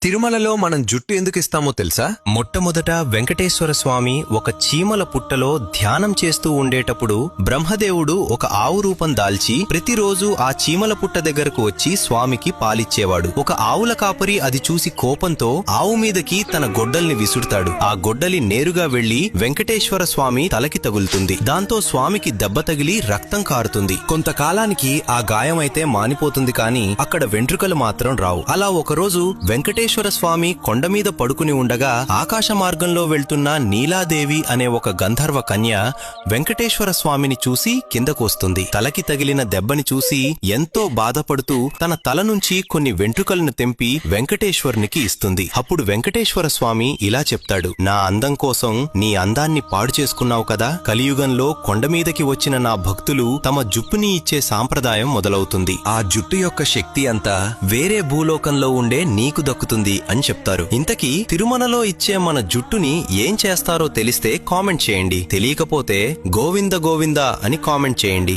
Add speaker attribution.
Speaker 1: తిరుమలలో మనం జుట్టు ఎందుకు ఇస్తామో తెలుసా?
Speaker 2: మొట్టమొదట వెంకటేశ్వర స్వామి ఒక చీమల పుట్టలో ధ్యానం చేస్తూ ఉండేటప్పుడు బ్రహ్మదేవుడు ఒక ఆవు రూపం దాల్చి ప్రతిరోజు ఆ చీమల పుట్ట దగ్గరకు వచ్చి స్వామికి పాలిచ్చేవాడు. ఒక ఆవుల కాపరి అది చూసి కోపంతో ఆవు మీదకి తన గొడ్డల్ని విసురుతాడు. ఆ గొడ్డలి నేరుగా వెళ్లి వెంకటేశ్వర స్వామి తలకి తగులుతుంది. దాంతో స్వామికి దెబ్బ తగిలి రక్తం కారుతుంది. కొంతకాలానికి ఆ గాయం అయితే మానిపోతుంది, కానీ అక్కడ వెంట్రుకలు మాత్రం రావు. అలా ఒకరోజు వెంకటేశ్వర స్వామి కొండ మీద పడుకుని ఉండగా ఆకాశ మార్గంలో వెళ్తున్న నీలాదేవి అనే ఒక గంధర్వ కన్య వెంకటేశ్వర స్వామిని చూసి కిందకు వస్తుంది. తలకి తగిలిన దెబ్బని చూసి ఎంతో బాధపడుతూ తన తల నుంచి కొన్ని వెంట్రుకలను తెంపి వెంకటేశ్వరునికి ఇస్తుంది. అప్పుడు వెంకటేశ్వర స్వామి ఇలా చెప్తాడు, నా అందం కోసం నీ అందాన్ని పాడు చేసుకున్నావు కదా, కలియుగంలో కొండమీదకి వచ్చిన నా భక్తులు తమ జుప్పుని ఇచ్చే సాంప్రదాయం మొదలవుతుంది. ఆ జుట్టు యొక్క శక్తి అంతా వేరే భూలోకంలో ఉండే నీకు దక్కుతుంది అని చెప్తారు. ఇంతకీ తిరుమలలో ఇచ్చే మన జుట్టుని ఏం చేస్తారో తెలిస్తే కామెంట్ చేయండి. తెలియకపోతే గోవింద గోవింద అని కామెంట్ చేయండి.